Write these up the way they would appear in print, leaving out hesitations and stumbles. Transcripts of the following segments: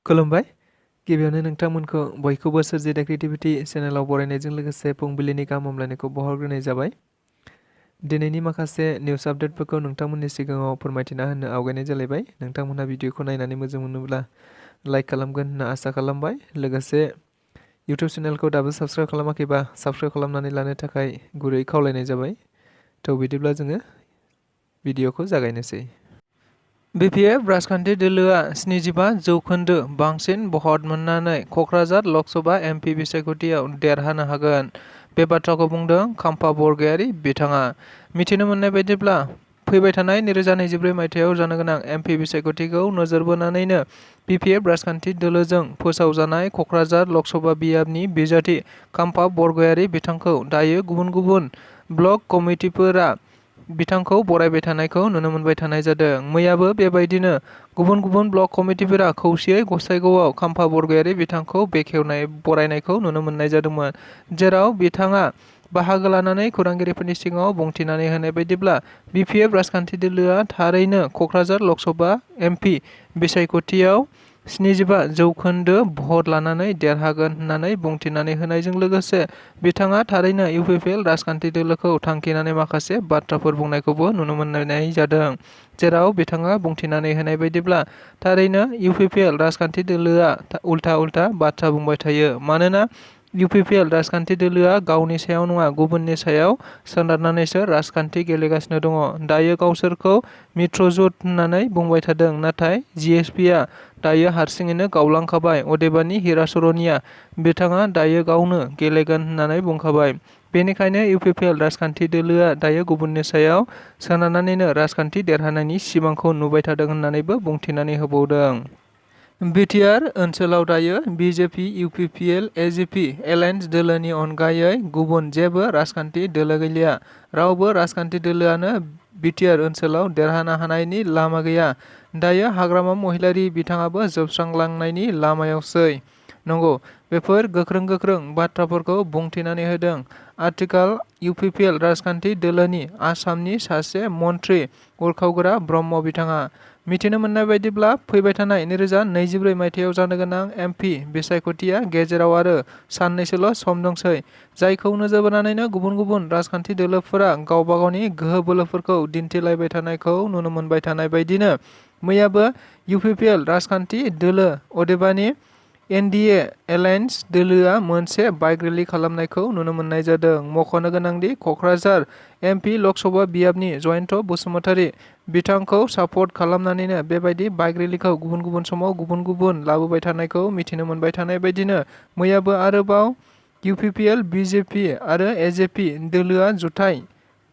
खुलुमबाय गिबियावनो नोंथांमोनखौ बयखौबो सोरजि द क्रिएटिविटी चेनेलाव बरायनायजों लोगोसे फुंबिलिनि गाहाम हामलायनायखौ बावहरग्रोनाय जाबाय। दिनैनि माखासे निउस आपडेटफोरखौ नोंथांमोननि सिगाङाव फोरमायथिना होनो आवगायनाय जालायबाय। नोंथांमोनहा भिडिअखौ नायनानै मोजां मोनोब्ला लाइक खालामगोन होनना आसा खालामबाय। लोगोसे इउटिउब चेनेलखौ दाबो साबस्क्राइब खालामाखैबा साबस्क्राइब खालामनानै लानो थाखाय गुरै खावलायनाय जाबाय। थ' बिदिब्ला जोङो भिडिअखौ जागायनोसै। BPF राजखान्थि दोलोआ 75 जौखोन्दो बांसिन भट मोननानै क'क्राझार लकसभा MP बिसायख'थियाव देरहानो हागोन। बे बाथ्राखौ बुंदों खाम्फा बरगयारी बिथाङा। मिथिनो मोननाय बायदिब्ला फैबाय थानाय 2024 मायथाइयाव जानो गोनां MP बिसायख'थिखौ नोजोर बोनानैनो BPF राजखान्थि दोलोजों फोसावजानाय क'क्राझार लकसभा बियाबनि बिजाथि खाम्फा बरगयारी बिथांखौ दायो गुबुन गुबुन ब्लक कमिटिफोरा बिथांखौ बरायबाय थानायखौ नुनो मोनबाय थानाय जादों। मैयाबो बेबायदिनो गुबुन गुबुन ब्लक कमिटिफोरा खौसेयै गसाइगावआव खाम्फा बरगयारी बिथांखौ बेखेवनाय बरायनायखौ नुनो मोननाय जादोंमोन, जेराव बिथाङा बाहागो लानानै खौरांगिरिफोरनि सिगाङाव बुंथिनानै होनाय बायदिब्ला BPF राजखान्थि दोलोआ थारैनो क'क्राझार लकसभा MP बिसायख'थियाव 75 जौखोन्दो भट लानानै देरहागोन होननानै बुंथिनानै होनायजों लोगोसे बिथाङा थारैनो UPPL राजखान्थि दोलोखौ थांखिनानै माखासे बाथ्राफोर बुंनायखौबो नुनो मोननाय जादों, जेराव बिथाङा बुंथिनानै होनाय बायदिब्ला थारैनो UPPL राजखान्थि दोलोआ उल्था बाथ्रा बुंबाय थायो, मानोना UPPL राजखान्थि दोलोआ गावनि सायाव नङा गुबुननि सायाव सोनारनानैसो राजखान्थि गेलेगासिनो दङ। दायो गावसोरखौ मित्रजोट होननानै बुंबाय थादों, नाथाय GSPआ दायो हारसिङैनो गावलांखाबाय। अदेबानि हिराचरनिया बिथाङा दायो गावनो गेलेगोन होननानै बुंखाबाय। बेनिखायनो UPPL राजखान्थि दोलोआ दायो गुबुननि सायाव सोनारनानैनो राजखान्थि देरहानायनि सिमांखौ नुबाय थादों होननानैबो बुंथिनानै होबावदों। BTR ओनसोलाव दायो BJP, UPPL, AGP एलायन्स दोलोनि अनगायै गुबुन जेबो राजखान्थि दोलो गैलिया। रावबो राजखान्थि दोलोआनो BTR ओनसोलाव देरहानो हानायनि लामा गैया। दायो हाग्रामा महिलारी बिथाङाबो जोबस्रांलांनायनि लामायावसै। नंगौ, बेफोर गोख्रों बाथ्राफोरखौ बुंथिनानै होदों आथिखाल UPPL राजखान्थि दोलोनि आसामनि सासे मन्थ्रि उरखावग्रा ब्रह्म बिथाङा। मिथिनो मोननाय बायदिब्ला फैबाय थानाय 2024 मायथाइयाव जानो गोनां MP बिसायख'थिया गेजेराव आरो साननैसोल' सम दंसै, जायखौ नोजोर बोनानैनो गुबुन गुबुन राजखान्थि दोलोफोरा गावबा गावनि गोहो बोलोफोरखौ दिन्थिलायबाय थानायखौ नुनो मोनबाय थानाय बायदिनो मैयाबो UPPL राजखान्थि दोलो अदेबानि NDA एलायन्स दोलोआ मोनसे बाइक रेलि खालामनायखौ नुनो मोननाय जादों। मख'नो गोनांदि क'क्राझार MP लकसभा बियाबनि जयन्त बसुमतारी बिथांखौ सापर्ट खालामनानैनो बेबायदि बाइक रेलिखौ गुबुन गुबुन समाव गुबुन गुबुन लाबोबाय थानायखौ मिथिनो मोनबाय थानाय बायदिनो मैयाबो आरोबाव UPPL, BJP आरो AJP दोलोआ जुथाइ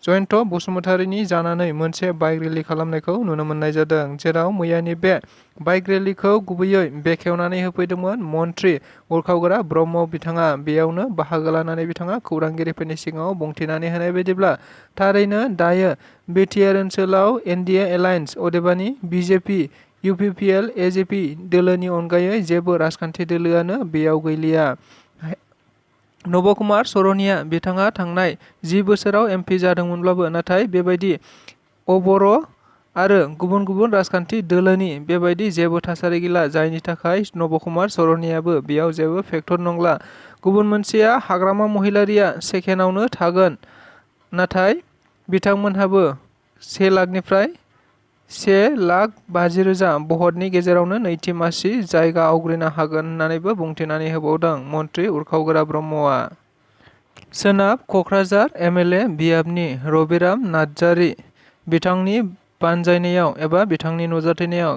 जयन्त बसुमतारीनि जानानै मोनसे बाइक रेलि खालामनायखौ नुनो मोननाय जादों, जेराव मैयानि बे बाइक रेलिखौ गुबैयै बेखेवनानै होफैदोंमोन मन्थ्रि उरखावग्रा ब्रह्म बिथाङा। बेयावनो बाहागो लानानै बिथाङा खौरांगिरिफोरनि सिगाङाव बुंथिनानै होनाय बायदिब्ला थारैनो दायो BTR ओनसोलाव NDA एलायन्स अदेबानि BJP, UPPL, AJP दोलोनि अनगायै जेबो राजखान्थि दोलोआनो बेयाव गैलिया। नबकुमार सरनिया बिथाङा थांनाय 10 बोसोराव MP जादोंमोनब्लाबो नाथाय बेबायदि बर' आरो गुबुन गुबुन राजखान्थि दोलोनि बेबायदि जेबो थासारि गैला, जायनि थाखाय नबकुमार सरनियाबो बेयाव जेबो फेक्टर नंला। गुबुन मोनसेया हाग्रामा महिलारीया सेकेन्डआवनो थागोन, नाथाय बिथांमोनहाबो 1 लाखनिफ्राय 1,50,000 भटनि गेजेरावनो नैथि मासि जायगा आवग्रिनो हागोन होननानैबो बुंथिनानै होबावदों मन्थ्रि उरखावग्रा ब्रह्मआ। सोनाब क'क्राझार MLA बियाबनि रबिराम नार्जारी बिथांनि बानजायनायाव एबा बिथांनि नुजाथिनायाव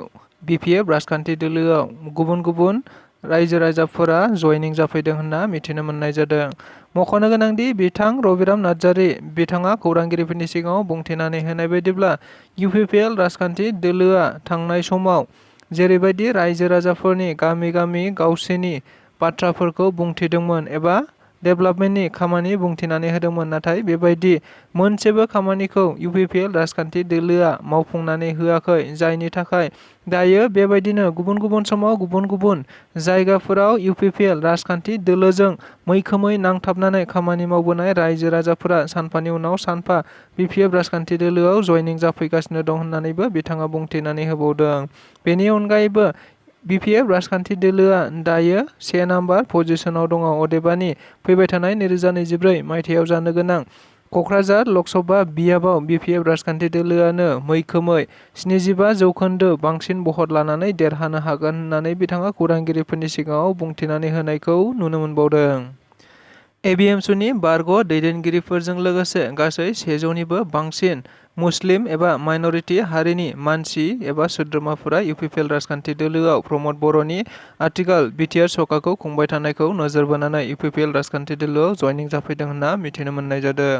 BPF राजखान्थि दोलोआव गुबुन गुबुन रायजो राजाफोरा जयनिं जाफैदों होनना मिथिनो मोननाय जादों। मख'नो गोनांदि बिथां रबिराम नार्जारी बिथाङा खौरांगिरिफोरनि सिगाङाव बुंथिनानै होनाय बायदिब्ला UPPL राजखान्थि दोलोआ थांनाय समाव जेरैबायदि रायजो राजाफोरनि गामि गामि गावसिनि बाथ्राफोरखौ बुंथिदोंमोन एबा डेभेलपमेन्टनि खामानि बुंथिनानै होदोंमोन, नाथाय बेबायदि मोनसेबो खामानिखौ UPPL राजखान्थि दोलोआ मावफुंनानै होआखै, जायनि थाखाय दायो बेबायदिनो गुबुन गुबुन समाव गुबुन गुबुन जायगाफोराव UPPL राजखान्थि दोलोजों मैखोमै नांथाबनानै खामानि मावबोनाय रायजो राजाफोरा सानफानि उनाव सानफा BPF राजखान्थि दोलोआव जयनिं जाफैगासिनो दं होननानैबो बिथाङा बुंथिनानै होबावदों। बेनि अनगायैबो BPF राजखान्थि दोलोआ दायो 1 नाम्बार पजिशनाव दङ। अदेबानि फैबाय थानाय 2024 मायथाइयाव जानो गोनां क'क्राझार लकसभा बियाबाव BPF राजखान्थि दोलोआनो मैखोमै 75% बांसिन भट लानानै देरहानो हागोन होननानै बिथाङा खौरांगिरिफोरनि सिगाङाव बुंथिनानै होनायखौ नुनो मोनबावदों। ABMSUनि बारग' दैदेनगिरिफोरजों लोगोसे गासै 100निबो बांसिन मुस्लिम एबा माइनरिटि हारिनि मानसि एबा सोद्रोमाफोरा UPPL राजखान्थि दोलोआव प्रमद बर'नि आथिखाल बिटिआर सरकारखौ खुंबाय थानायखौ नोजोर बोनानै UPPL राजखान्थि दोलोआव जयनिं जाफैदों होनना मिथिनो मोननाय जादों।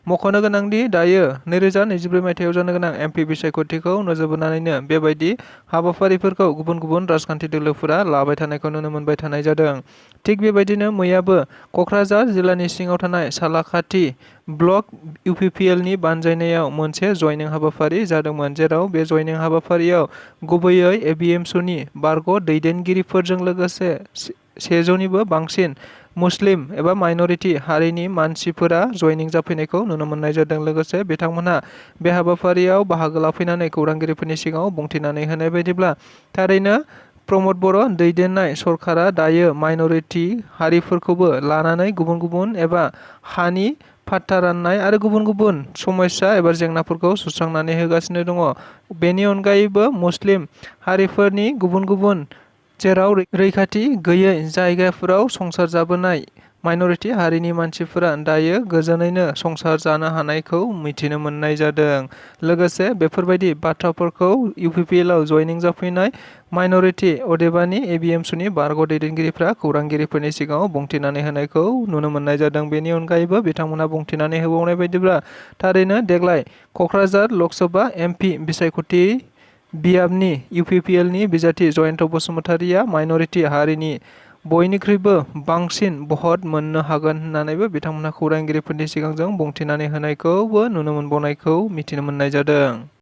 मख'नो गोनांदि दायो 2024 मायथाइयाव जानो गोनां MP बिसायख'थिखौ नोजोर बोनानैनो बेबायदि हाबाफारिफोरखौ गुबुन गुबुन राजखान्थि दोलोफोरा लाबाय थानायखौ नुनो मोनबाय थानाय जादों। थिग बेबायदिनो मैयाबो क'क्राझार जिल्लानि सिङाव थानाय सालाखाथि ब्लक UPPLनि बानजायनायाव मोनसे जयनिं हाबाफारि जादोंमोन, जेराव बे जयनिं हाबाफारियाव गुबैयै ABMSUनि बारग' दैदेनगिरिफोरजों लोगोसे 100निबो बांसिन मुस्लिम एबा माइनरिटि हारिनि मानसिफोरा जयनिं जाफैनायखौ नुनो मोननाय जादों। लोगोसे बिथांमोनहा बे हाबाफारियाव बाहागो लाफैनानै खौरांगिरिफोरनि सिगाङाव बुंथिनानै होनाय बायदिब्ला थारैनो प्रमद बर' दैदेननाय सरकारा दायो माइनरिटि हारिफोरखौबो लानानै गुबुन गुबुन एबा हानि फाट्टा राननाय आरो गुबुन गुबुन समस्या एबा जेंनाफोरखौ सुस्रांनानै होगासिनो दङ। बेनि अनगायैबो मुस्लिम हारिफोरनि गुबुन गुबुन जेराव रैखाथि गैयै जायगाफोराव संसार जाबोनाय माइनरिटि हारिनि मानसिफोरा दायो गोजोनैनो संसार जानो हानायखौ मिथिनो मोननाय जादों। लोगोसे बेफोरबायदि बाथ्राफोरखौ UPPLआव जयनिं जाफैनाय माइनरिटि अदेबानि ABMSUनि बारग' दैदेनगिरिफ्रा खौरांगिरिफोरनि सिगाङाव बुंथिनानै होनायखौ नुनो मोननाय जादों। बेनि अनगायैबो बिथांमोनहा बुंथिनानै होबावनाय बायदिब्ला थारैनो देग्लाय क'क्राझार लकसभा MP बिसायख'थि बियाबनि UPPLनि बिजाथि जयन्त बसुमतारिया माइनरिटि हारिनि बयनिख्रुइबो बांसिन भट मोननो हागोन होननानैबो बिथांमोनहा खौरांगिरिफोरनि सिगांजों बुंथिनानै होनायखौबो नुनो मोनबावनायखौ मिथिनो मोननाय जादों।